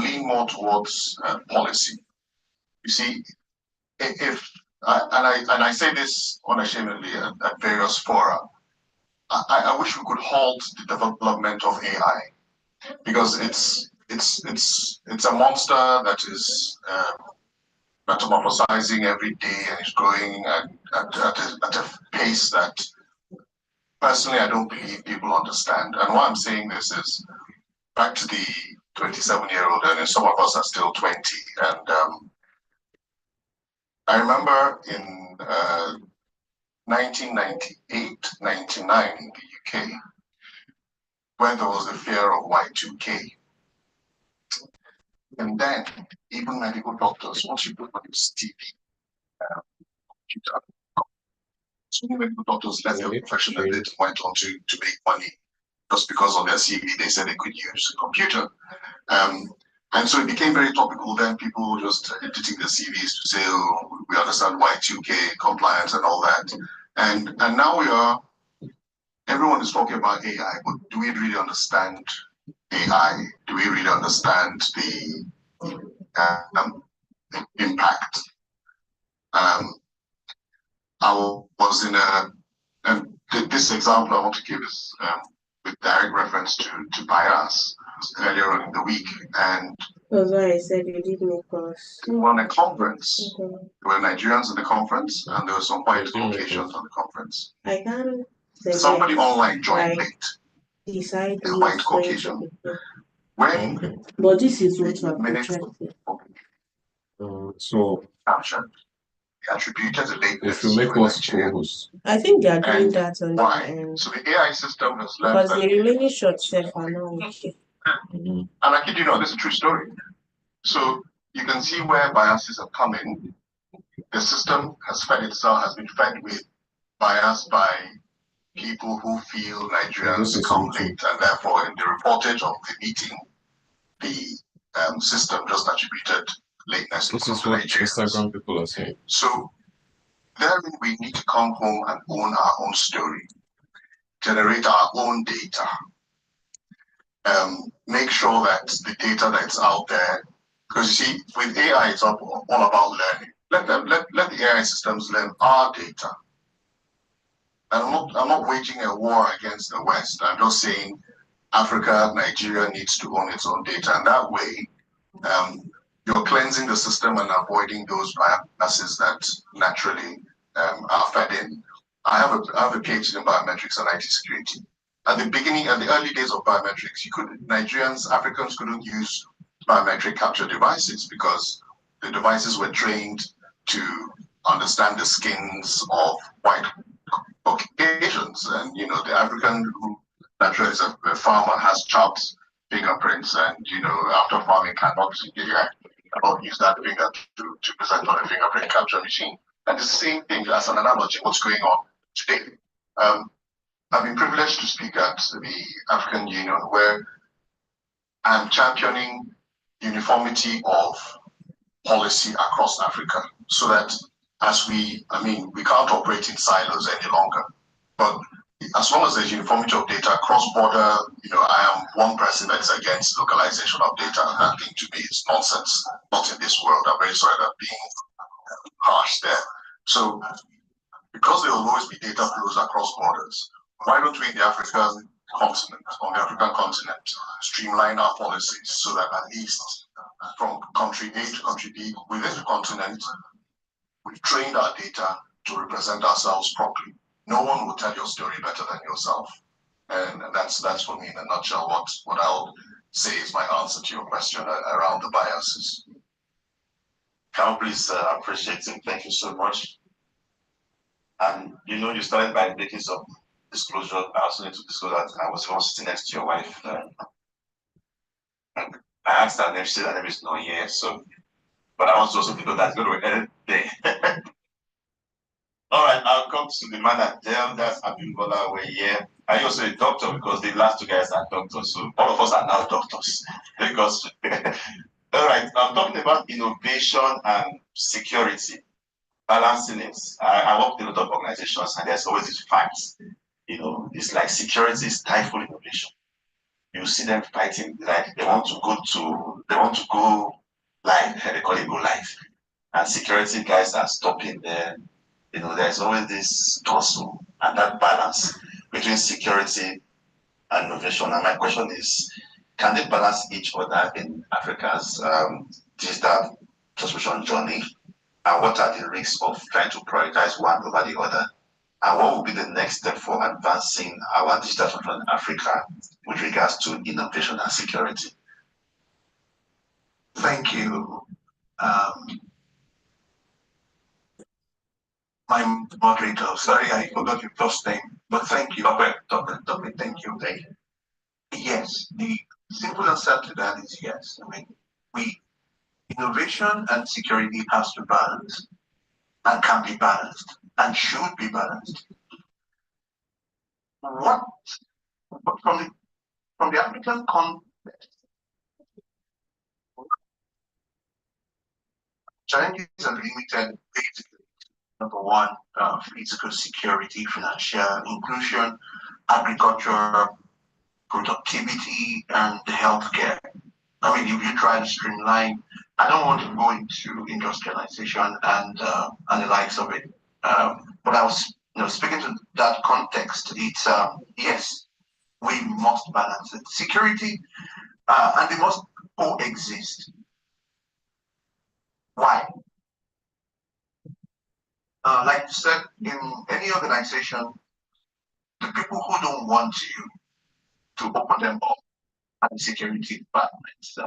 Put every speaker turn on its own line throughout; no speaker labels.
lean more towards policy. You see, if I say this unashamedly at various fora, I wish we could halt the development of AI, because it's a monster that is metamorphosizing every day and is growing at a pace that personally I don't believe people understand. And why I'm saying this is back to the 27-year-old, and some of us are still 20. And I remember in 1998, 99 in the UK, when there was the fear of Y2K. And then even medical doctors, once you put on your TV, computer, so many medical doctors left their profession and they went on to make money just because on their CV they said they could use a computer. And so it became very topical. Then people just editing their CVs to say, oh, we understand Y2K compliance and all that. And now everyone is talking about AI, but do we really understand AI? Do we really understand the impact? I was in and this example I want to give is with direct reference to bias earlier on in the week, and
that's why I said you did make us.
We were on a conference. Okay. There were Nigerians in the conference, and there were some white Caucasians on the conference.
I can't.
Somebody online joined late.
Decide
a white Caucasian. When
but this is what minutes
so
captured, they attributed the lateness.
If you make us co-host,
I think they are doing that on
why? So the AI system has learned
because the remaining short self are not okay.
And I kid you not, this is a true story. So you can see where biases have come in. The system has been fed with bias by people who feel Nigerians come late, and therefore in the reportage of the meeting, the system just attributed lateness to Nigerians.
Instagram people are saying.
So therein we need to come home and own our own story, generate our own data, make sure that the data that's out there, because you see, with AI, it's all about learning. Let the AI systems learn our data. And I'm not waging a war against the West. I'm just saying Africa, Nigeria needs to own its own data. And that way, you're cleansing the system and avoiding those biases that naturally are fed in. I have a PhD in biometrics and IT security. At the early days of biometrics, Africans couldn't use biometric capture devices because the devices were trained to understand the skins of white Caucasians. And, the African who naturally is a farmer has chopped fingerprints, and, after farming cannot use that finger to present on a fingerprint capture machine. And the same thing as an analogy, what's going on today. I've been privileged to speak at the African Union, where I'm championing uniformity of policy across Africa, so that we can't operate in silos any longer. But as long as there's uniformity of data cross-border, I am one person that is against localization of data. That thing to me is nonsense. Not in this world. I'm very sorry that I'm being harsh there. So, because there will always be data flows across borders, why don't we on the African continent, streamline our policies so that at least from country A to country B within the continent, we've trained our data to represent ourselves properly. No one will tell your story better than yourself. And that's for me in a nutshell what I'll say is my answer to your question around the biases.
Can I please appreciate him? Thank you so much. And you started by making some disclosure. I also need to disclose that I was once sitting next to your wife. And I asked her name, she said her name is not here. So, but I want to also know that's going to end there. All right, I'll come to the man at them. That's Abimbola. We're here. Are you also a doctor? Because the last two guys are doctors. So all of us are now doctors. Because all right, I'm talking about innovation and security, balancing it. I work with a lot of organizations, and there's always this fight. It's like security stifle innovation. you see them fighting, like they want to go live, they call it go live. And security guys are stopping them. There's always this tussle and that balance between security and innovation. And my question is, can they balance each other in Africa's digital transformation journey? And what are the risks of trying to prioritize one over the other? And what will be the next step for advancing our digital transformation in Africa with regards to innovation and security?
Thank you. My moderator, sorry, I forgot your first name, but thank you. Thank you. Thank you. Yes, the simple answer to that is yes. I mean, innovation and security has to balance and can be balanced and should be balanced. What from the African context, challenges are limited basically. Number one, physical security, financial inclusion, agriculture, productivity, and healthcare. I mean, if you try to streamline, I don't want to go into industrialization and the likes of it. But I was, speaking to that context. It's yes, we must balance it. Security, and they must coexist. Why? Like you said, in any organization, the people who don't want you to open them up are the security departments,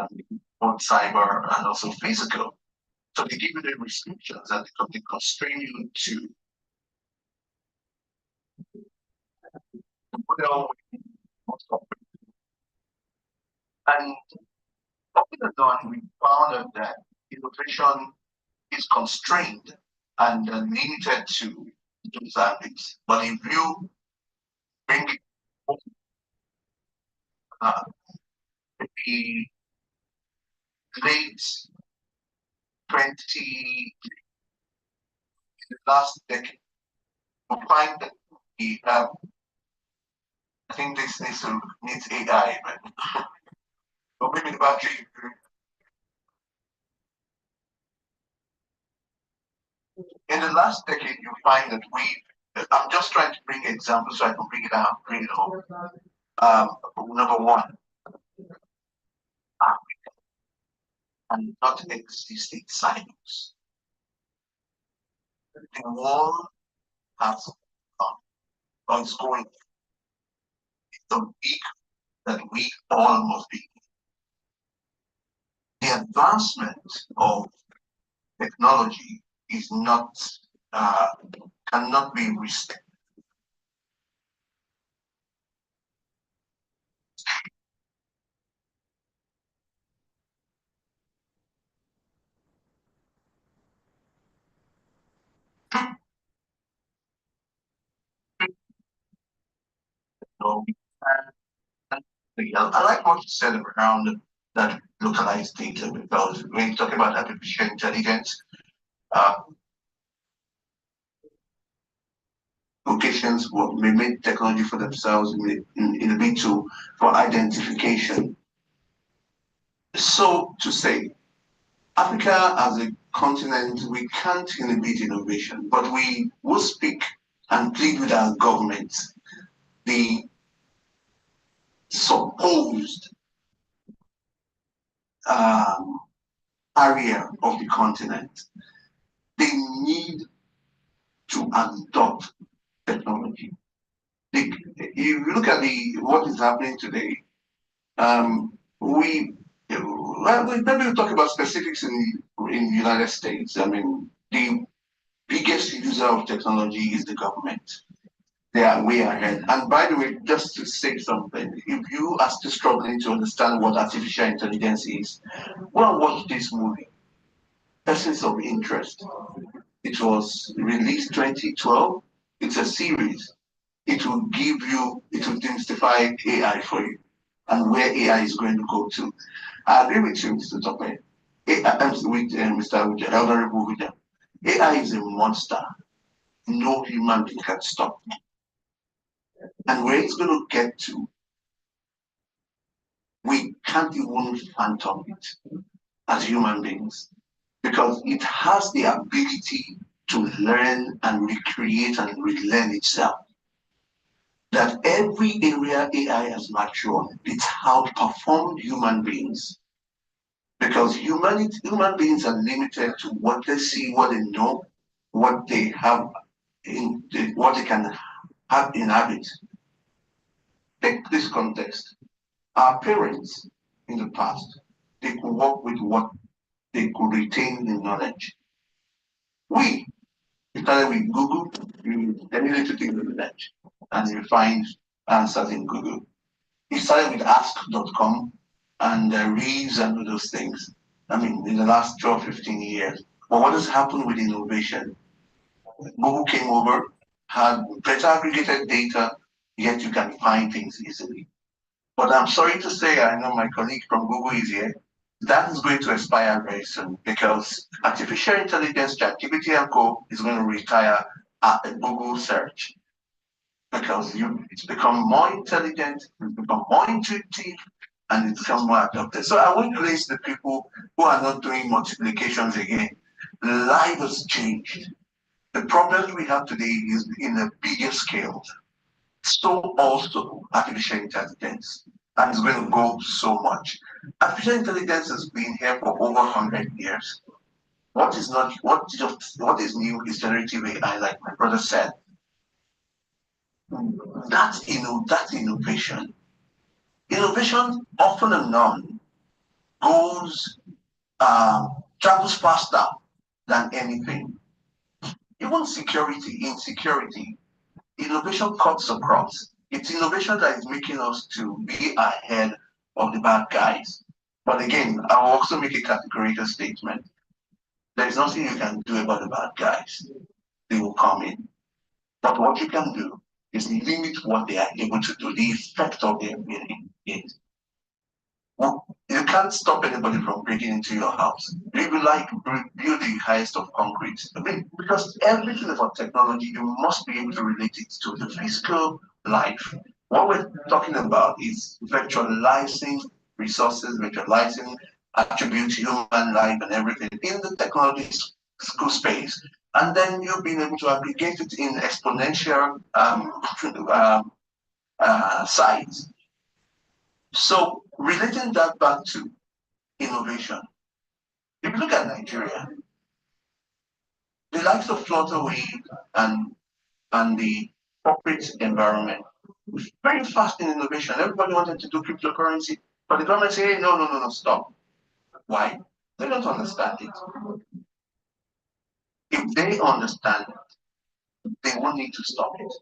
both cyber and also physical. So they give you the restrictions and they constrain you to put out and something is done, we found that innovation is constrained and limited to those habits. But if you bring it the late 20, the last decade, you find that the, I think this needs AI, but maybe the battery. In the last decade, you find that I'm just trying to bring examples so I can bring it out, bring it home. Number one, and not existing silos. The world has gone, or it's going. It's a week that we all must be. The advancement of technology is not, cannot be restricted. So, I like what you said around that localized data, because when you talk about artificial intelligence, locations may make technology for themselves in a big tool for identification. So to say, Africa as a continent, we can't inhibit innovation, but we will speak and plead with our governments. The supposed area of the continent, they need to adopt technology. If you look at what is happening today, maybe we'll talk about specifics in the United States. I mean, the biggest user of technology is the government. They are way ahead. And by the way, just to say something, if you are still struggling to understand what artificial intelligence is, well, watch this movie, Persons of Interest. It was released 2012. It's a series. It will demystify AI for you and where AI is going to go to. I agree with you, Mr. Tope. With Mr. Elderable William. AI is a monster. No human being can stop it. And where it's going to get to, we can't even phantom it as human beings because it has the ability to learn and recreate and relearn itself. That every area AI has matured, it's outperformed human beings because human beings are limited to what they see, what they know, what they have, what they can have inhabit. Take this context. Our parents in the past, they could work with what they could retain in knowledge. We started with Google, you emulate to think of that, and you find answers in Google. It started with ask.com and Reeves and all those things. I mean, in the last 12, 15 years. But what has happened with innovation? Google came over, had better aggregated data, yet you can find things easily. But I'm sorry to say, I know my colleague from Google is here. That is going to expire very soon because artificial intelligence, ChatGPT and Co. is going to retire at the Google search because it's become more intelligent, it's become more intuitive, and it's become more adopted. So I won't place the people who are not doing multiplications again. Life has changed. The problems we have today is in a bigger scale. So also artificial intelligence, and it's going to go so much. Artificial intelligence has been here for over 100 years. What is what is new is generative AI, like my brother said. That's innovation. Innovation often and none goes travels faster than anything. Even insecurity, innovation cuts across. It's innovation that is making us to be ahead of the bad guys. But again, I'll also make a categorical statement. There is nothing you can do about the bad guys. They will come in. But what you can do is limit what they are able to do, the effect of their being in. Well, you can't stop anybody from breaking into your house. If you like, build the highest of concrete. I mean, because everything about technology, you must be able to relate it to the physical life. What we're talking about is virtualizing resources, virtualizing attributes, human life, and everything in the technology school space. And then you've been able to aggregate it in exponential size. So relating that back to innovation, if you look at Nigeria, the likes of Flutterwave and the corporate environment was very fast in innovation. Everybody wanted to do cryptocurrency, but the government said, hey, no, stop. Why? They don't understand it. If they understand it, they won't need to stop it.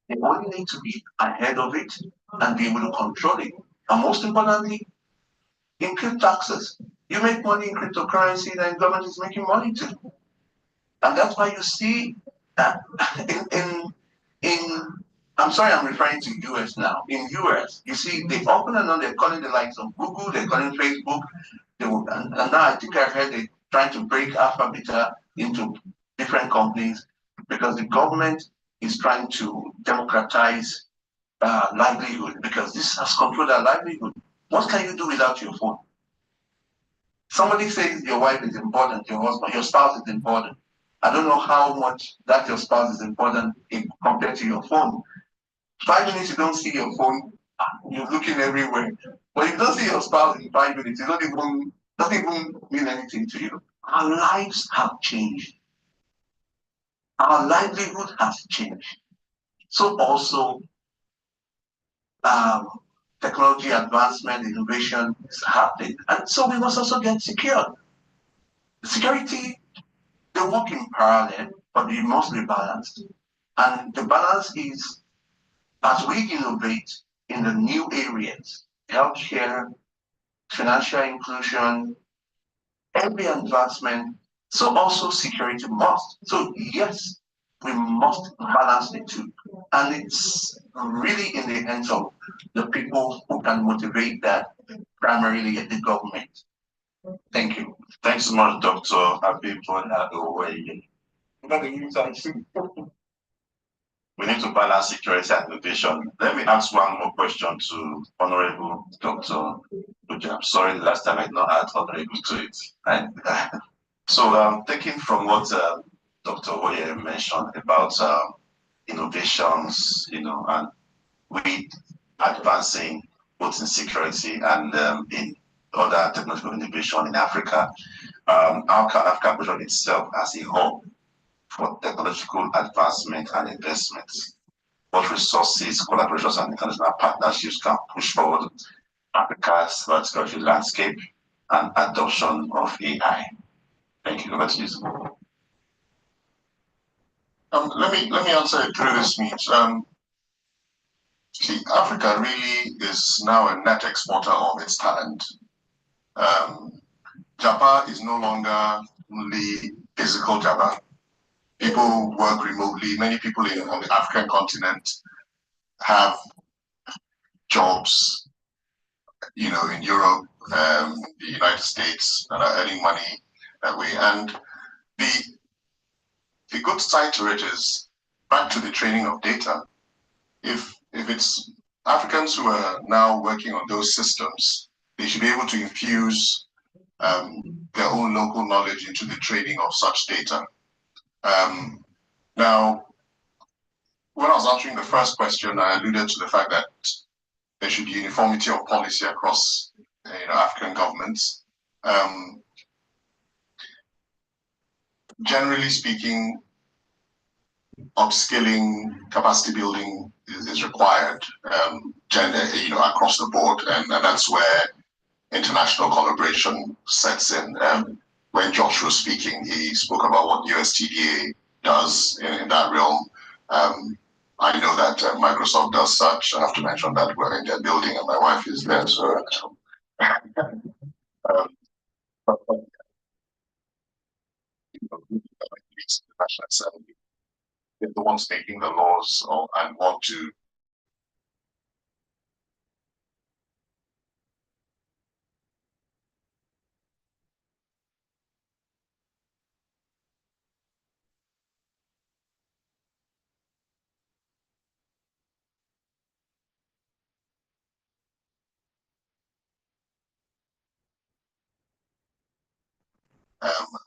They only need to be ahead of it and be able to control it. And most importantly, include taxes. You make money in cryptocurrency, then government is making money too. And that's why you see that in I'm sorry, I'm referring to US now. In US, you see they open and on they're calling the likes of Google, they're calling Facebook, and now I think I heard they're trying to break Alpha Beta into different companies because the government is trying to democratize livelihood because this has controlled our livelihood. What can you do without your phone? Somebody says your wife is important, your husband, your spouse is important. I don't know how much that your spouse is important compared to your phone. 5 minutes you don't see your phone, you're looking everywhere. But if you don't see your spouse in 5 minutes, it doesn't even mean anything to you. Our lives have changed. Our livelihood has changed. So also technology advancement, innovation is happening. And so we must also get secure. Security, they work in parallel, but they must be balanced. And the balance is as we innovate in the new areas, healthcare, financial inclusion, every advancement, so also security must. So yes, we must balance the two. And it's really in the hands of the people who can motivate that, primarily at the government. Thank you.
Thanks so much, Dr. Abib. we need to balance security and innovation. Let me ask one more question to Honorable Dr. Uja. I'm sorry, the last time I did not add Honorable to it. Right? So, taking from what Dr. Oye mentioned about innovations, and we advancing both in security and in other technological innovation in Africa, Africa position itself as a hub for technological advancement and investment. What resources, collaborations, and international partnerships can push forward Africa's security landscape and adoption of AI? Thank you. Over to you.
Let me answer it through this means. See, Africa really is now a net exporter of its talent. Japan is no longer only physical Japan. People work remotely. Many people on the African continent have jobs, in Europe, the United States, that are earning money that way. And the good side to it is back to the training of data. If it's Africans who are now working on those systems, they should be able to infuse their own local knowledge into the training of such data. Now, when I was answering the first question, I alluded to the fact that there should be uniformity of policy across African governments. Generally speaking, upskilling, capacity building is required, across the board, and that's where international collaboration sets in. When Josh was speaking, he spoke about what USTDA does in that realm. I know that Microsoft does such. I have to mention that we're in their building and my wife is there, so. The National Assembly, they're the ones making the laws and want to.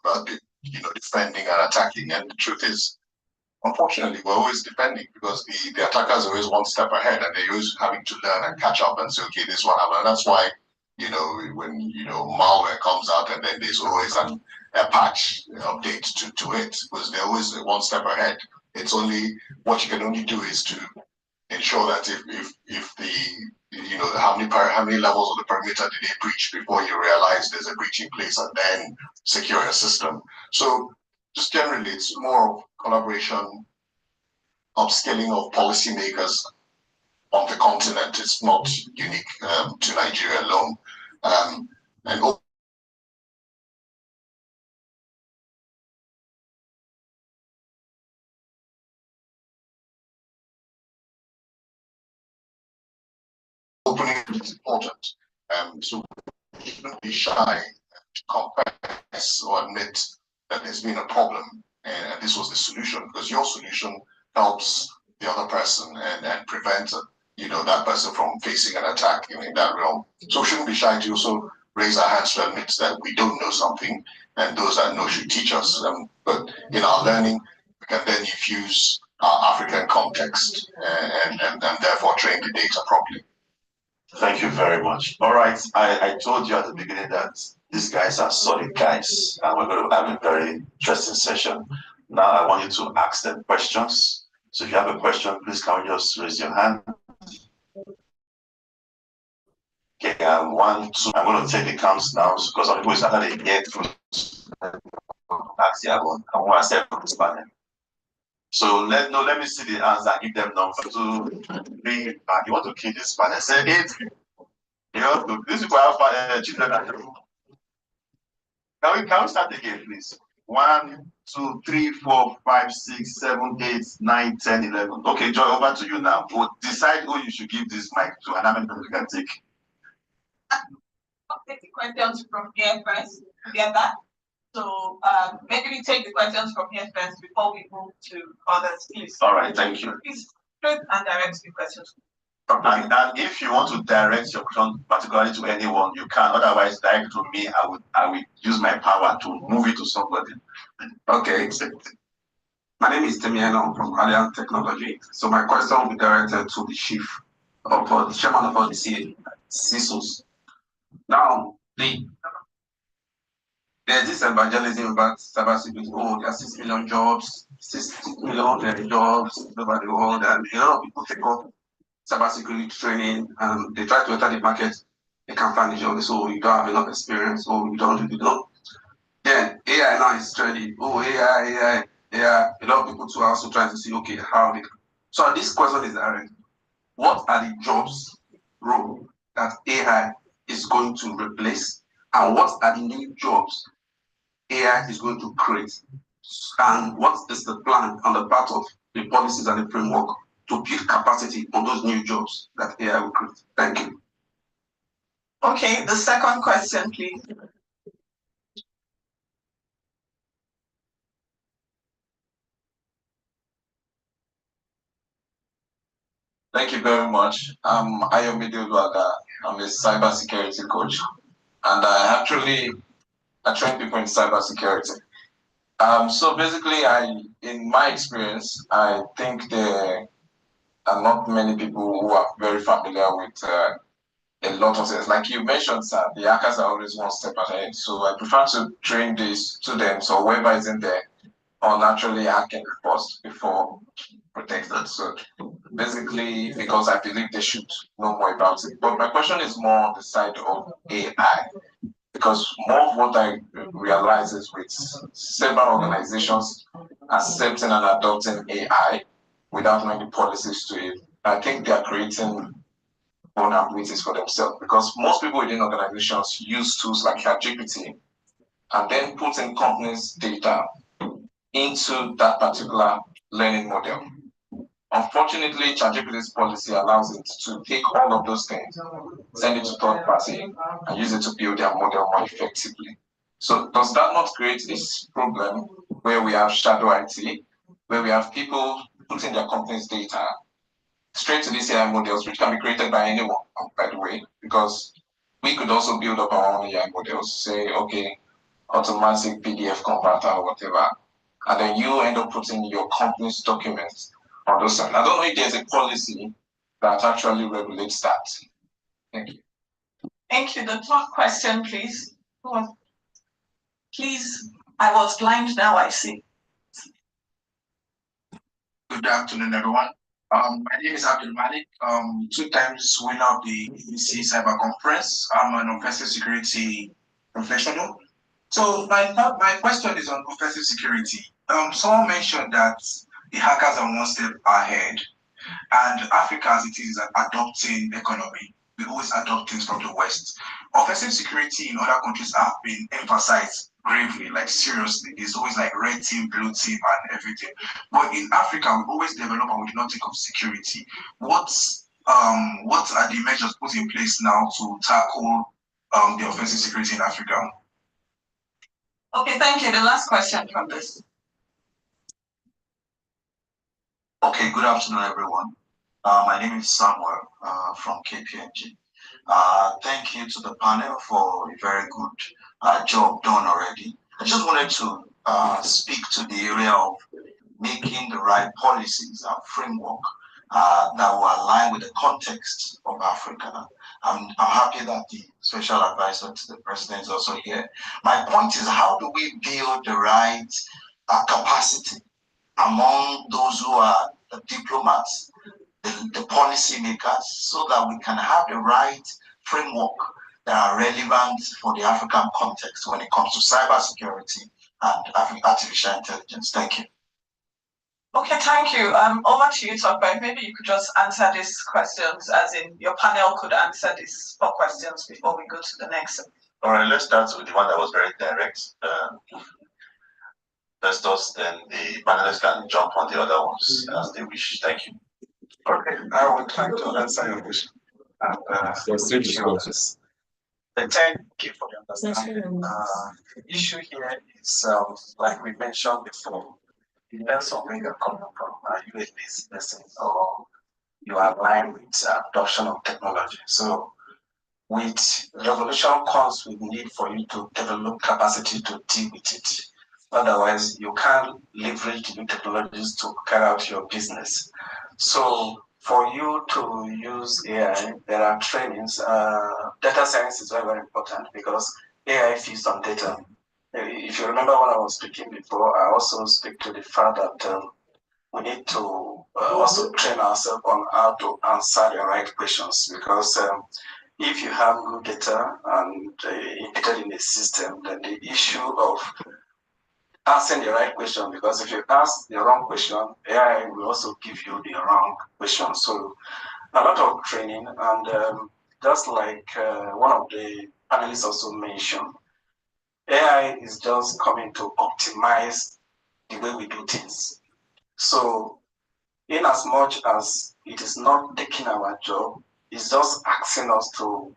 About defending and attacking. And the truth is, unfortunately, we're always defending because the attackers are always one step ahead and they're always having to learn and catch up and say, okay, this one happened. And that's why, when malware comes out and then there's always a patch update to it, because they're always one step ahead. It's only what you can only do is to ensure that if the how many levels of the perimeter did they breach before you realize there's a breach in place and then secure your system. So just generally, it's more of collaboration, upskilling of policymakers on the continent. It's not unique to Nigeria alone. And opening is important. So we shouldn't be shy to confess or admit that there's been a problem and this was the solution, because your solution helps the other person and prevent that person from facing an attack in that realm. So we shouldn't be shy to also raise our hands to admit that we don't know something, and those that know should teach us. But in our learning, we can then infuse our African context and therefore train the data properly.
Thank you very much. All right, I told you at the beginning that these guys are solid guys, and we're going to have a very interesting session. Now I want you to ask them questions. So if you have a question, please can you just raise your hand? Okay, 1, 2. I'm going to take the counts now because some people is not going to get through. Ask the other one. I want to step from this panel. So let me see the answer and give them number 2, 3. You want to kill this panel? Say 8. These people have children at the room. Can we start again, please? 1, 2, 3, 4, 5, 6, 7, 8, 9, 10, 11. Okay, Joy, over to you now. We'll decide who you should give this mic to, and how many people you can take.
I'll take the questions from here first. Together. So maybe we take the questions from here first before we move to others, please.
All right, thank you.
Please straight and direct the questions.
And if you want to direct your question particularly to anyone, you can. Otherwise, direct to me. I will use my power to move it to somebody.
Okay. My name is Temiano from Allianz Technology. So my question will be directed to the chief of the chairman of all the CISOs. Now, there's this evangelism about cybersecurity. Oh, there are 6 million jobs, 6 million jobs over the world, and a lot of people take up cybersecurity training and they try to enter the market. They can't find a job. So you don't have enough experience, or you don't. Then AI now is trending. Oh, AI. A lot of people too are also trying to see, okay, how they. So this question is direct. What are the jobs role that AI is going to replace, and what are the new jobs AI is going to create, and what is the plan on the part of the policies and the framework to build capacity on those new jobs that AI will create? Thank you.
Okay, the second question, please.
Thank you very much. I'm Ayomide Oluwaga. I'm a cybersecurity coach, and I train people in cybersecurity. So basically, in my experience, I think there are not many people who are very familiar with a lot of things. Like you mentioned, sir, the hackers are always one step ahead. So I prefer to train these students or whoever is in there on actually hacking first before protected. So basically, because I believe they should know more about it. But my question is more on the side of AI, because more of what I realize is with several organizations accepting and adopting AI without many policies to it, I think they are creating vulnerabilities for themselves, because most people within organizations use tools like ChatGPT and then put in companies' data into that particular learning model. Unfortunately, ChatGPT's policy allows it to take all of those things, send it to third party, and use it to build their model more effectively. So does that not create this problem where we have shadow IT, where we have people putting their company's data straight to these AI models, which can be created by anyone, by the way, because we could also build up our own AI models, say, okay, automatic PDF converter or whatever, and then you end up putting your company's documents on those sites. I don't know if there's a policy that actually regulates that. Thank you.
Thank you. The third question, please. Please, I was blind, now I see.
Good afternoon, everyone. My name is Abdul Malik, 2 times winner of the ABC Cyber Conference. I'm an offensive security professional. So my question is on offensive security. Someone mentioned that the hackers are one step ahead, and Africa, as it is an adopting economy, we always adopt things from the West. Offensive security in other countries have been emphasized gravely, like seriously. It's always like red team, blue team, and everything. But in Africa, we always develop and we do not think of security. What are the measures put in place now to tackle the offensive security in Africa?
Okay, thank you. The last question from this.
Okay, good afternoon, everyone. My name is Samuel from KPMG. Thank you to the panel for a very good job done already. I just wanted to speak to the area of making the right policies and framework that will align with the context of Africa. I'm happy that the special advisor to the president is also here. My point is, how do we build the right capacity among those who are the diplomats, the policymakers, so that we can have the right framework that are relevant for the African context when it comes to cybersecurity and artificial intelligence. Thank you.
Okay, thank you. Over to you, Tokbe. Maybe you could just answer these questions, as in your panel could answer these 4 questions before we go to the next.
All right, let's start with the one that was very direct. Then the panelists can jump on the other ones as they wish. Thank you.
Okay, I will try to answer your question. Thank you for the understanding. The issue here is, like we mentioned before, it depends on where you're coming from. Are you a lazy person or you are aligned with adoption of technology? So with revolution comes with need for you to develop capacity to deal with it. Otherwise, you can't leverage new technologies to carry out your business. So for you to use AI, there are trainings. Data science is very, very important because AI feeds on data. If you remember when I was speaking before, I also speak to the fact that we need to also train ourselves on how to answer the right questions because if you have good data and embedded in the system, then the issue of asking the right question, because if you ask the wrong question, AI will also give you the wrong question. So a lot of training, and just like one of the panelists also mentioned, AI is just coming to optimize the way we do things. So in as much as it is not taking our job, it's just asking us to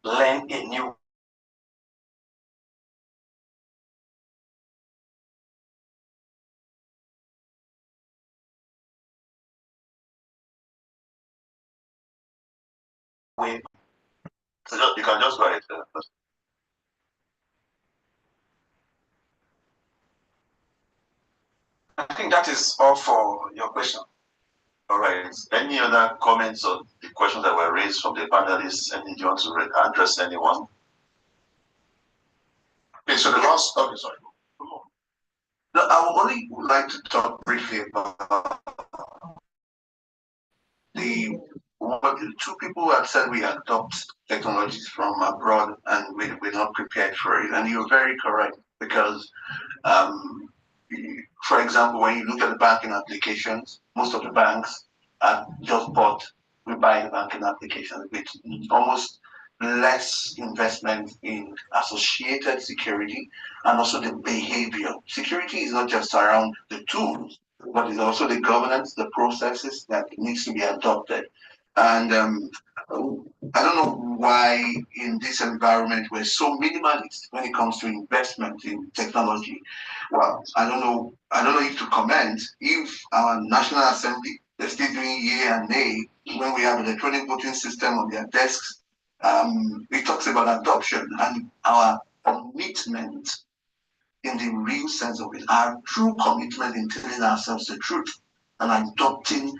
learn a new way.
So you can just go ahead.
I think that is all for your question.
All right. Any other comments on the questions that were raised from the panelists? And do you want to address anyone?
Okay, so the last, okay, sorry.
No, I would only like to talk briefly about the two people who have said we adopt technologies from abroad and we're not prepared for it. And you're very correct because, for example, when you look at the banking applications, most of the banks are just bought with buying banking applications with almost less investment in associated security and also the behavior. Security is not just around the tools, but it's also the governance, the processes that needs to be adopted. And I don't know why in this environment we're so minimalist when it comes to investment in technology. Well, I don't know if to comment if our National Assembly is still doing yea and nay when we have electronic voting system on their desks. It talks about adoption and our commitment in the real sense of it, our true commitment in telling ourselves the truth and adopting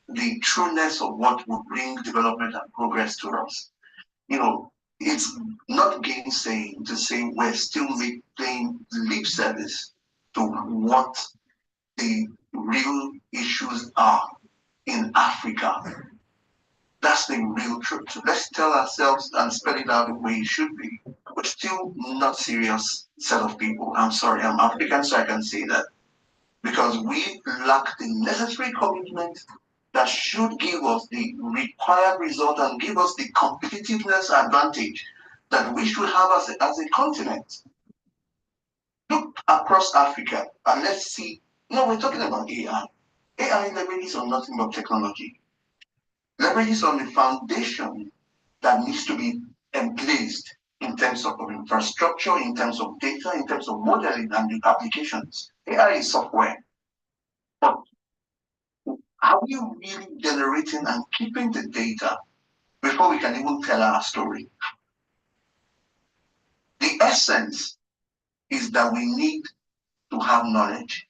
the trueness of what will bring development and progress to us. You know, it's not gainsaying to say we're still paying lip service to what the real issues are in Africa. That's the real truth. So let's tell ourselves and spell it out the way it should be. We're still not serious set of people. I'm sorry, I'm African, so I can say that. Because we lack the necessary commitment that should give us the required result and give us the competitiveness advantage that we should have as a continent. Look across Africa and let's see. No, we're talking about AI. AI leverages on nothing but technology. Leverages on the foundation that needs to be emplaced in terms of infrastructure, in terms of data, in terms of modeling and the applications. AI is software. But are we really generating and keeping the data before we can even tell our story? The essence is that we need to have knowledge.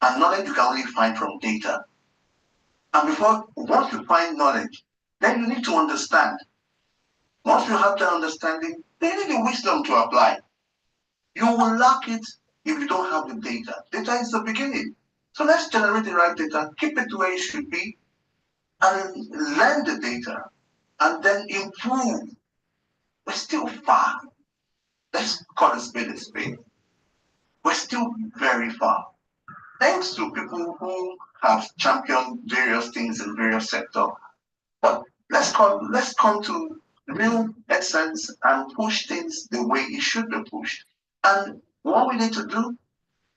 And knowledge you can only find from data. And once you find knowledge, then you need to understand. Once you have that understanding, then you need the wisdom to apply. You will lack it if you don't have the data. Data is the beginning. So let's generate the right data, keep it where it should be, and learn the data, and then improve. We're still far. Let's call a spade a spade. We're still very far. Thanks to people who have championed various things in various sectors. But let's come to real essence and push things the way it should be pushed. And what we need to do,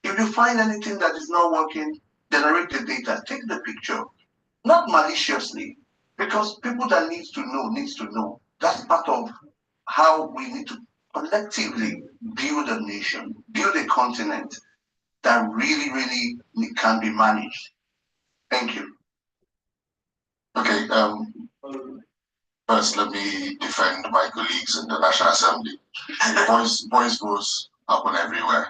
if you find anything that is not working, generate the data, take the picture, not maliciously, because people that needs to know. That's part of how we need to collectively build a nation, build a continent that really, really can be managed. Thank you.
Okay, first let me defend my colleagues in the National Assembly. Voice votes happen everywhere.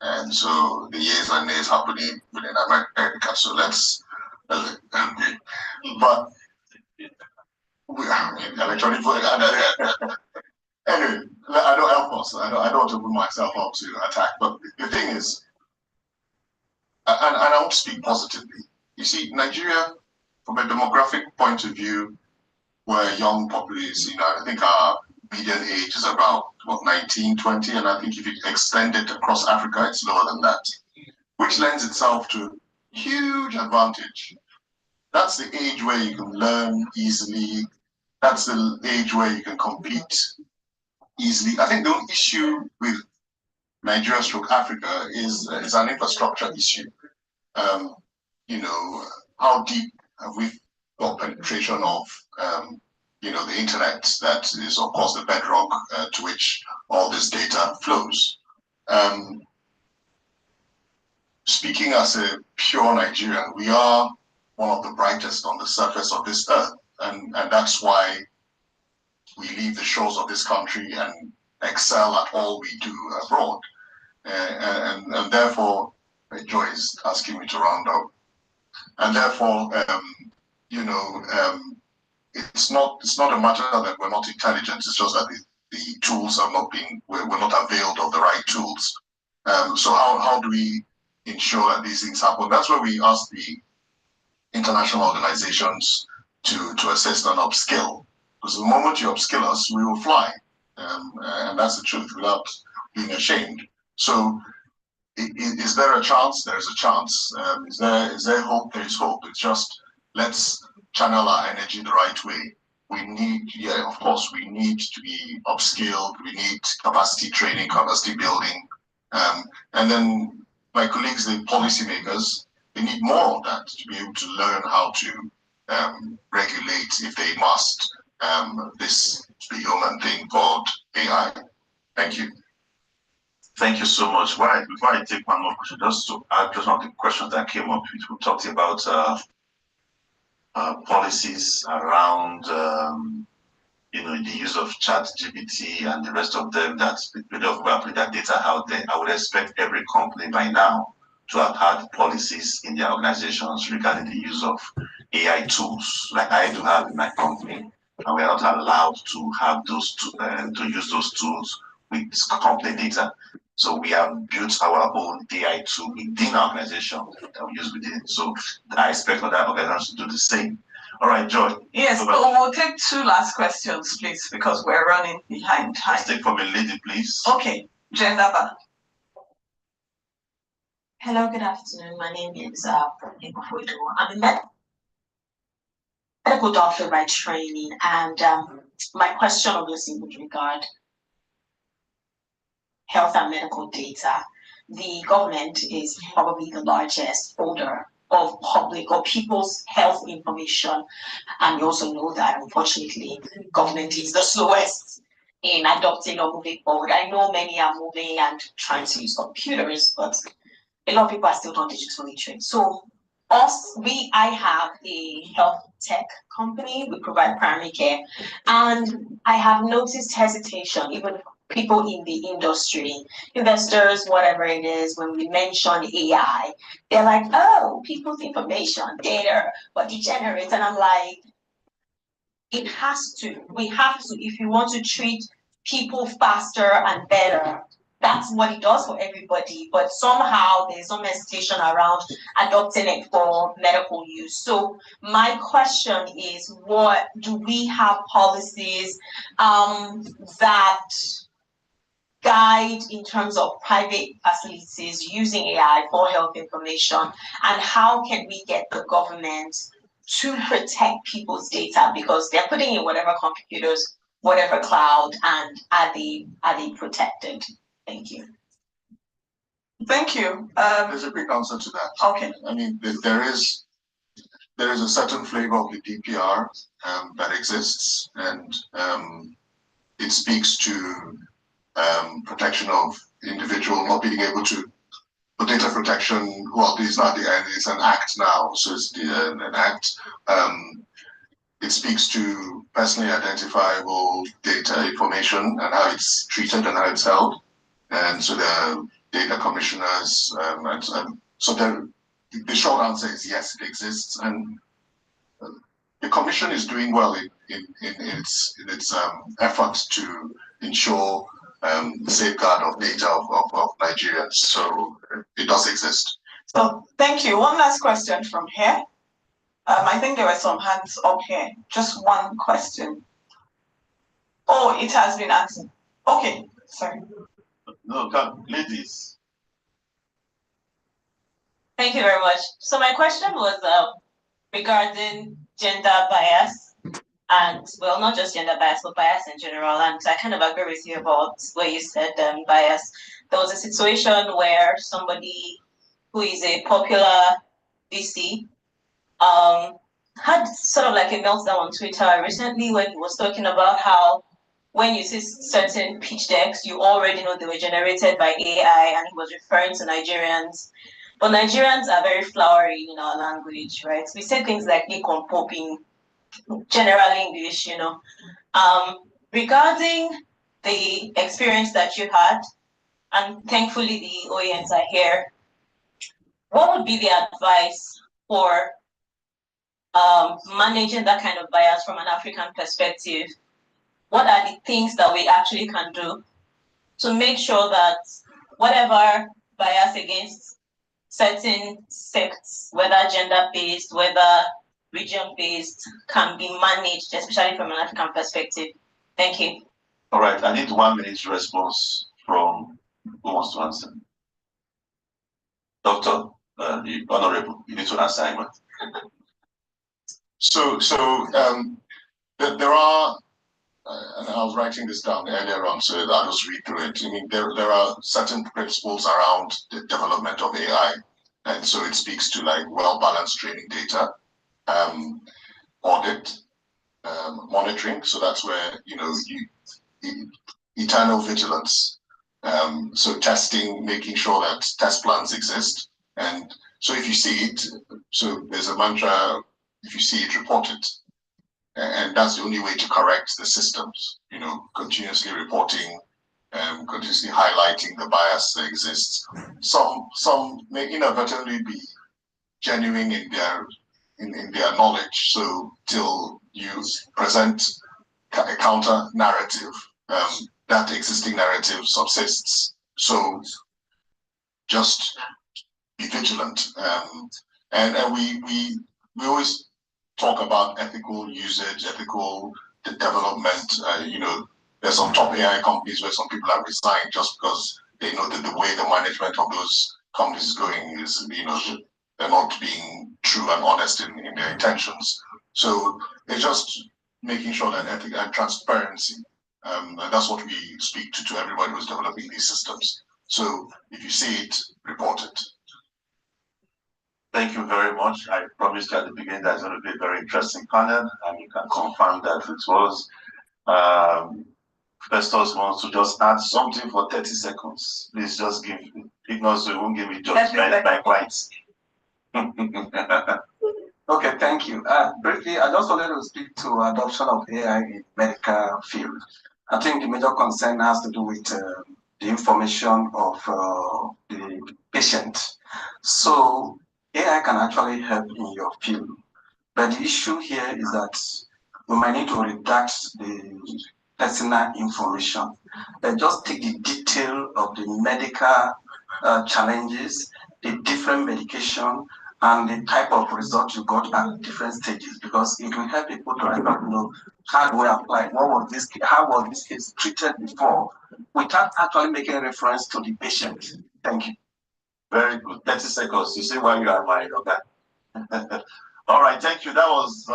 And so the years and years happening within America. So but we electronic voting. Anyway, I don't help us. I don't want to put myself up to attack. But the thing is, and I want to speak positively. You see, Nigeria, from a demographic point of view, we're a young population. I think our median age is about 19, 20, and I think if you extend it across Africa, it's lower than that, which lends itself to huge advantage. That's the age where you can learn easily. That's the age where you can compete easily. I think the only issue with Nigeria stroke Africa is an infrastructure issue. You know, how deep have we got penetration of you know, the internet that is of course the bedrock to which all this data flows. Speaking as a pure Nigerian, we are one of the brightest on the surface of this earth, and that's why we leave the shores of this country and excel at all we do abroad. And therefore, Joy is asking me to round up. And therefore, you know, it's not a matter that we're not intelligent. It's just that the tools have not been, we're not availed of the right tools. So how do we ensure that these things happen? That's where we ask the international organizations to assist and upskill. Because the moment you upskill us, we will fly. And that's the truth without being ashamed. So is there a chance? There's a chance. Is there hope? There is hope. It's just, let's channel our energy the right way. We need, yeah, of course, we need to be upskilled. We need capacity training, capacity building. And then my colleagues, the policymakers, they need more of that to be able to learn how to regulate, if they must, this human thing called AI. Thank you.
Thank you so much. Before I take one more question, just to add just one of the questions that came up, we talked about policies around you know, the use of ChatGPT and the rest of them that many of them put that data out there. I would expect every company by now to have had policies in their organizations regarding the use of AI tools, like I do have in my company, and we are not allowed to have those to use those tools with company data. So we have built our own AI tool within our organization that we use within. So I expect other organizations to do the same. All right, Joy.
Yes, but we'll take two last questions, please, because we're running behind time.
Let's take from a lady, please.
Okay, Jendaba.
Hello, good afternoon. My name is Ibufuedo. I'm a medical doctor by training, and my question obviously would regard health and medical data. The government is probably the largest holder of public or people's health information. And you also know that, unfortunately, government is the slowest in adopting or moving forward. I know many are moving and trying to use computers, but a lot of people are still not digitally trained. So I have a health tech company. We provide primary care. And I have noticed hesitation, even people in the industry, investors, whatever it is, when we mention AI, they're like, oh, people's information, data, what degenerates. And I'm like, we have to, if you want to treat people faster and better, that's what it does for everybody. But somehow there's some hesitation around adopting it for medical use. So my question is, what do we have policies that guide in terms of private facilities using AI for health information, and how can we get the government to protect people's data, because they're putting in whatever computers, whatever cloud, and are they protected? Thank you.
Thank you.
There's a quick answer to that.
Okay.
I mean, there is a certain flavor of the DPR that exists, and it speaks to protection of individual not being able to. For data protection, well, it's not the end, it's an act now, so it's an act. It speaks to personally identifiable data information and how it's treated and how it's held. And so the data commissioners, so the short answer is yes, it exists. And the commission is doing well in its efforts to ensure the safeguard of data of Nigerians. So it does exist.
So thank you. One last question from here. I think there were some hands up here. Just one question. Oh, it has been answered. Okay, sorry.
No, come, ladies.
Thank you very much. So my question was regarding gender bias, and well, not just gender bias, but bias in general. And I kind of agree with you about where you said bias. There was a situation where somebody who is a popular VC had sort of like a meltdown on Twitter recently when he was talking about how when you see certain pitch decks, you already know they were generated by AI, and he was referring to Nigerians. But Nigerians are very flowery in our language, right? We say things like "nikon popping," general English, you know. Regarding the experience that you had, and thankfully the OEMs are here, what would be the advice for managing that kind of bias from an African perspective? What are the things that we actually can do to make sure that whatever bias against certain sects, whether gender-based, whether region-based, can be managed, especially from an African perspective? Thank you.
All right, I need 1 minute response from who wants to answer. Doctor, the Honorable, you need to answer him.
So there are, and I was writing this down earlier on, so I'll just read through it. I mean, there are certain principles around the development of AI, and so it speaks to like well-balanced training data, audit, monitoring. So that's where eternal vigilance. So testing, making sure that test plans exist, and so if you see it, so there's a mantra: if you see it, report it. And that's the only way to correct the systems, continuously reporting, continuously highlighting the bias that exists. Some may inadvertently be genuine in their knowledge. So till you present a counter narrative, that existing narrative subsists. So just be vigilant. And we always talk about ethical usage, ethical development. There's some top AI companies where some people have resigned just because they know that the way the management of those companies is going is, they're not being true and honest in their intentions. So it's just making sure that ethics and transparency, and that's what we speak to everybody who's developing these systems. So if you see it, report it.
Thank you very much. I promised you at the beginning that it's going to be a very interesting panel, and you can confirm that it was. Festus wants to just add something for 30 seconds. Please just give, if not, so you won't give me just by points.
Okay, thank you. Briefly, I just wanted to speak to adoption of AI in medical field. I think the major concern has to do with the information of the patient. So AI can actually help in your field, but the issue here is that we might need to redact the personal information. But just take the detail of the medical challenges, the different medication, and the type of result you got at different stages, because it will help people to know how do we apply, how was this case treated before, without actually making reference to the patient. Thank you.
Very good. 30 seconds. You see why you are my okay. All right, thank you. That was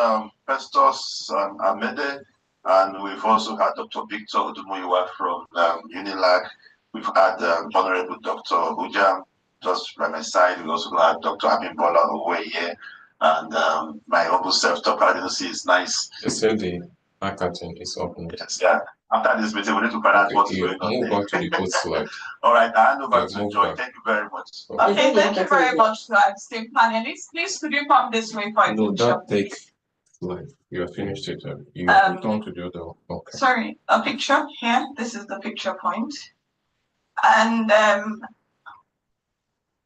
Festus Amede, and we've also had Dr. Victor Odumoyiwa from Unilag. We've had Honorable Dr. Ujam just by my side. We also had Dr. Abimbola over here, and my humble self, Dr. Adenusi is nice.
They said the hackathon is open.
Yes, yeah. After this meeting, we need to find out what's
Okay,
going on.
move on to the code slide.
All right, I hand over
Yeah,
to
move
Joy.
back.
Thank you very much.
Okay, thank you very much to our esteemed panelists. Please, could you come this way for a
No,
picture,
that take
please?
slide. You have finished it. You have returned to the other one. Okay.
Sorry, a picture here. This is the picture point. And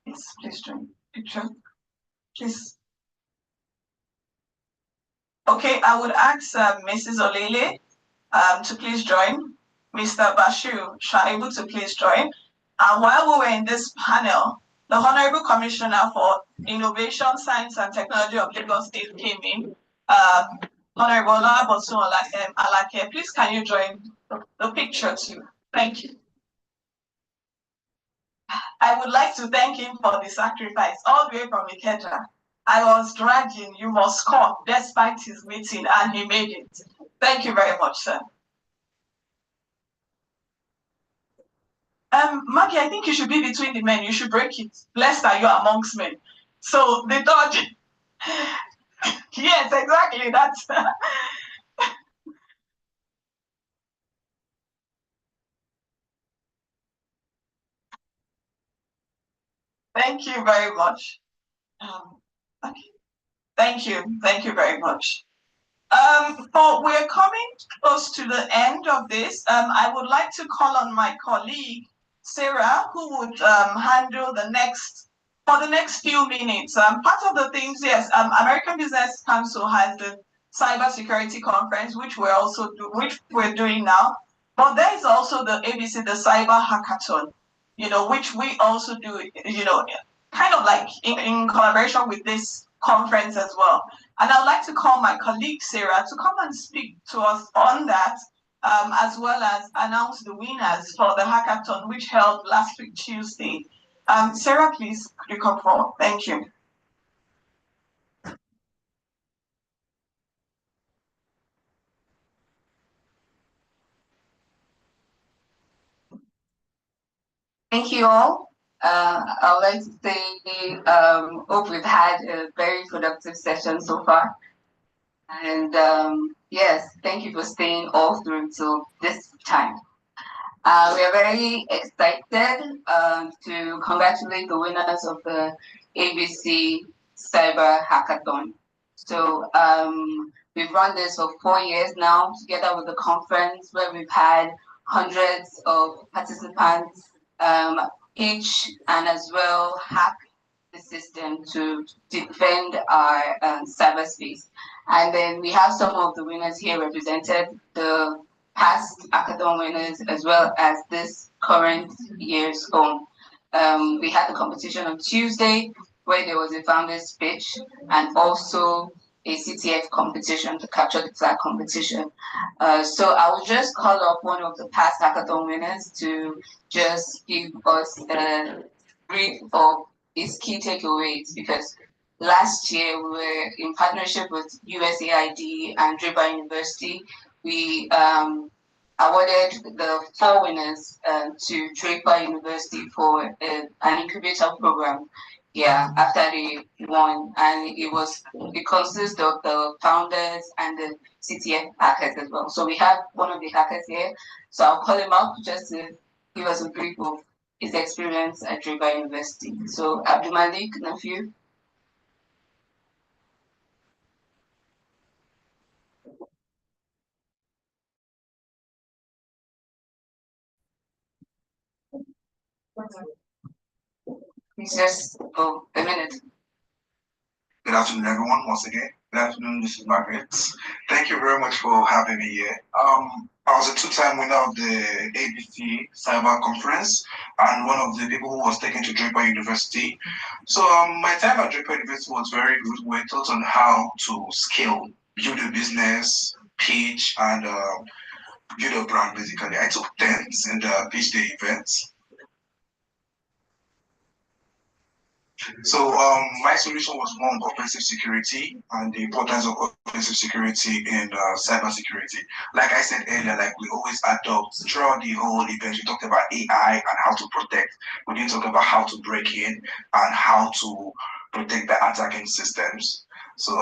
please join picture, please. Okay, I would ask Mrs. Olele to please join. Mr. Bashir Shaibu to please join. And while we were in this panel, the Honorable Commissioner for Innovation, Science and Technology of Lagos State came in. Honorable Olabosun Alake, please can you join the picture too? Thank you. I would like to thank him for the sacrifice all the way from Ikeja. I was dragging, you must come, despite his meeting, and he made it. Thank you very much, sir. Maggie, I think you should be between the men. You should break it. Blessed are you amongst men. So the third, yes, exactly. That's thank you very much. Okay. Thank you very much. But we're coming close to the end of this. I would like to call on my colleague Sarah, who would handle the next for the next few minutes. Part of the things, yes, American Business Council has the cybersecurity conference, which we're doing now. But there is also the ABC, the Cyber Hackathon, which we also do, kind of like in collaboration with this conference as well. And I'd like to call my colleague Sarah to come and speak to us on that, as well as announce the winners for the hackathon, which held last week, Tuesday. Sarah, please, could you come forward? Thank you.
Thank you all. I would like to say, hope we've had a very productive session so far. And yes, thank you for staying all through till this time. We are very excited to congratulate the winners of the ABC Cyber Hackathon. So we've run this for 4 years now, together with the conference, where we've had hundreds of participants pitch and as well hack the system to defend our cyberspace. And then we have some of the winners here represented, the past hackathon winners, as well as this current year's own. We had the competition on Tuesday, where there was a founder's pitch and also a CTF competition to capture the flag competition. So I will just call up one of the past hackathon winners to just give us a brief of his key takeaways, because last year we were in partnership with USAID and Draper University. We awarded the 4 winners to Draper University for an incubator program. Yeah, after they won, and it consists of the founders and the CTF hackers as well. So we have one of the hackers here. So I'll call him up just to give us a brief of his experience at Draper University. So Abdul Malik, nephew. Please just go a minute.
Good afternoon, everyone. Once again, good afternoon. This is Margaret. Thank you very much for having me here. I was a 2-time winner of the ABC Cyber Conference and one of the people who was taken to Draper University. So my time at Draper University was very good. We were taught on how to scale, build a business, pitch, and build a brand. Basically, I took 10s in the pitch day events. So my solution was more on offensive security and the importance of offensive security in cyber security. Like I said earlier, like we always adopt throughout the whole event, we talked about AI and how to protect. We didn't talk about how to break in and how to protect the attacking systems. So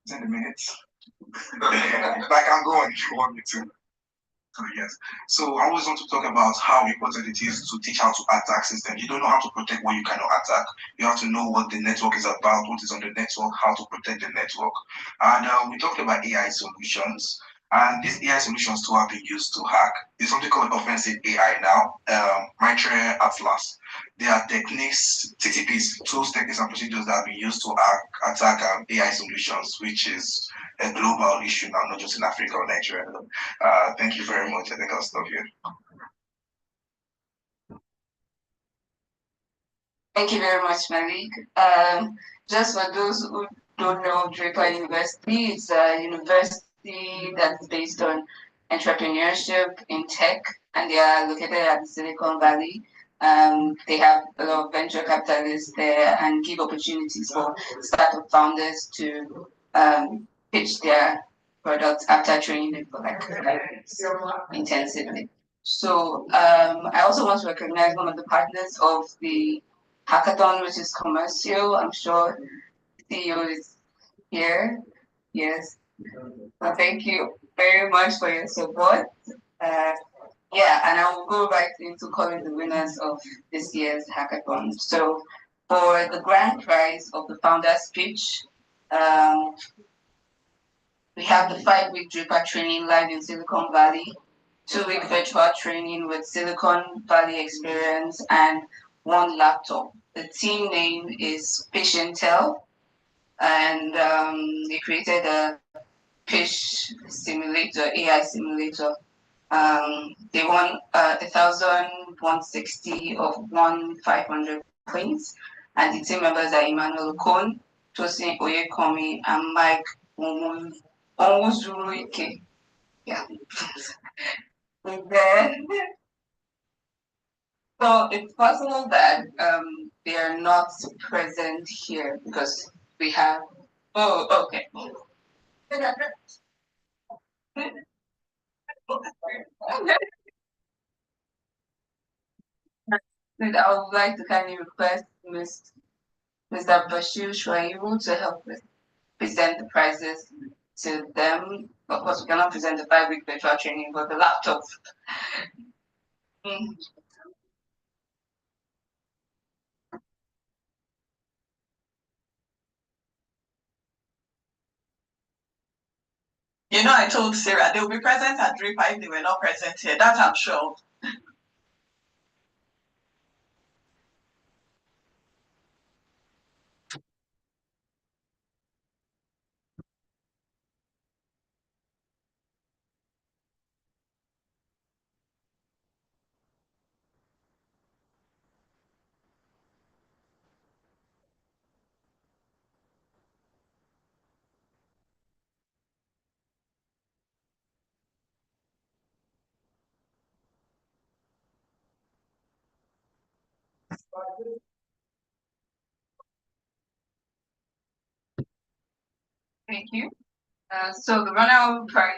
10 minutes. Like I'm going if you want me to. So yes. So I always want to talk about how important it is to teach how to attack systems. You don't know how to protect what you cannot attack. You have to know what the network is about, what is on the network, how to protect the network. And we talked about AI solutions. And these AI solutions too have been used to hack. There's something called offensive AI now, Mitre Atlas. There are techniques, TTPs, tools, techniques, and procedures that have been used to attack AI solutions, which is a global issue now, not just in Africa or Nigeria. Thank you very much. I think I'll stop here.
Thank you very much, Malik. Just for those who don't know, Draper University is a university that's based on entrepreneurship in tech, and they are located at the Silicon Valley. They have a lot of venture capitalists there and give opportunities for startup founders to pitch their products after training them for like intensively. So I also want to recognize one of the partners of the hackathon, which is commercial. I'm sure CEO is here. Yes. So thank you very much for your support. Yeah, and I will go right into calling the winners of this year's hackathon. So for the grand prize of the founder's pitch, we have the 5-week Dripper training live in Silicon Valley, 2-week virtual training with Silicon Valley experience, and 1 laptop. The team name is Patientel, and they created a pitch simulator, AI simulator. They won 1,160 of 1,500 points, and the team members are Emmanuel Okon, Tosin Oyekomi, and Mike Onwuzuruike. Yeah. And then, so it's possible that they are not present here because we have. Oh, okay. And I would like to kindly request Mr. Bashir Shwaibu to help us present the prizes to them. Of course, we cannot present the 5-week virtual training, but the laptop.
You know, I told Sarah they will be present at Draper if they were not present here. That I'm sure.
Thank you. So the runner-up prize.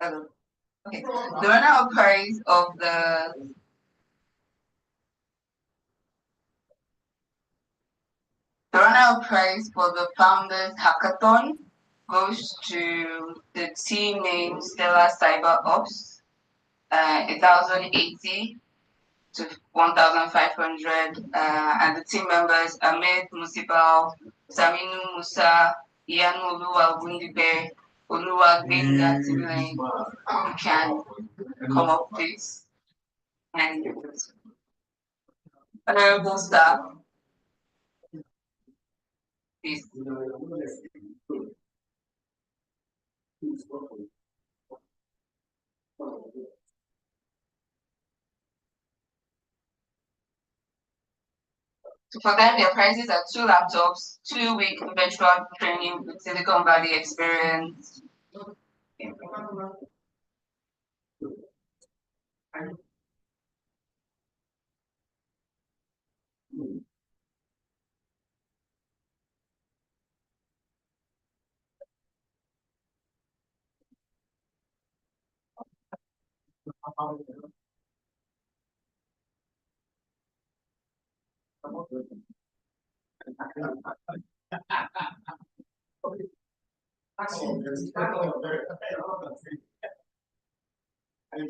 Okay. The runner-up prize of the runner-up prize for the Founders Hackathon goes to the team named Stellar Cyber Ops, 1,080 to 1,500, and the team members Ahmed Musibal, Saminu Musa, Iyanu Oluwagundibe, Oluwagbenga Timileyin. You can come up, please. And honorable staff, please. So for them, their prices are 2 laptops, 2-week virtual training with Silicon Valley experience. Thank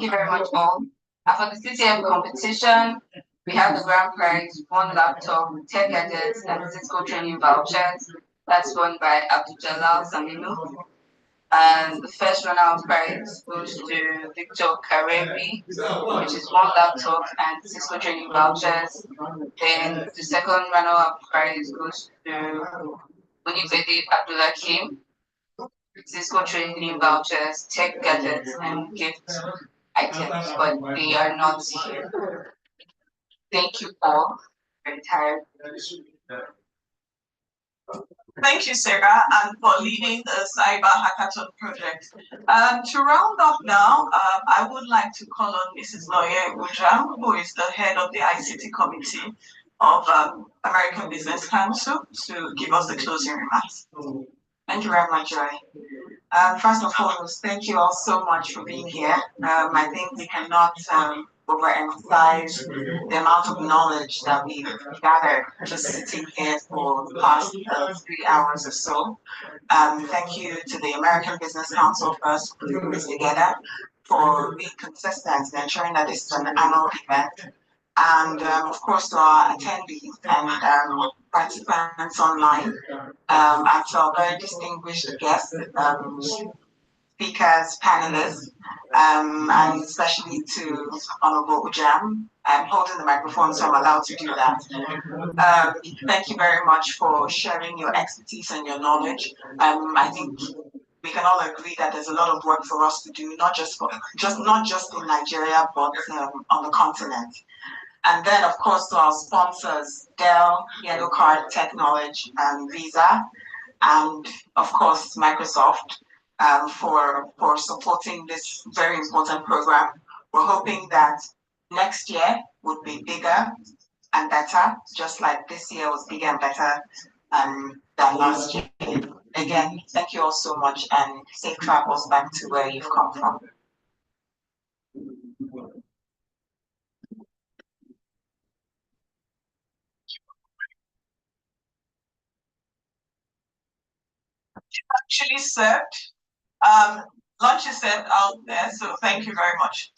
you very much, all. And for the CTM competition, we have the grand prize, one laptop, 10 gadgets, and Cisco training vouchers. That's won by Abdul Saminu. And the first runner-up prize goes to Victor Karevi, which is one laptop and Cisco training vouchers. Then the second runner-up prize goes to Unibede Abdullah Kim, Cisco training vouchers, tech gadgets, and gift items, but they are not here. Thank you all. Very tired.
Thank you, Sarah, and for leading the Cyber Hackathon project. To round up now, I would like to call on Mrs. Noye Ujam, who is the head of the ICT committee of American Business Council, to give us the closing remarks. Thank you very much, Joy. First and foremost, thank you all so much for being here. I think we cannot overemphasize the amount of knowledge that we've gathered just sitting here for the past 3 hours or so. Thank you to the American Business Council first for putting this together, for being consistent and ensuring that this is an annual event. And of course to our attendees and participants online, and to our very distinguished guests, speakers, panelists, and especially to Honorable Ujam. I'm holding the microphone, so I'm allowed to do that. Thank you very much for sharing your expertise and your knowledge. I think we can all agree that there's a lot of work for us to do, not just in Nigeria, but on the continent. And then, of course, to our sponsors, Dell, Yellow Card Technology, and Visa, and of course, Microsoft, for supporting this very important program. We're hoping that next year would be bigger and better, just like this year was bigger and better than last year. Again, thank you all so much, and safe travels back to where you've come from. Actually served. Lunch is served out there, so thank you very much.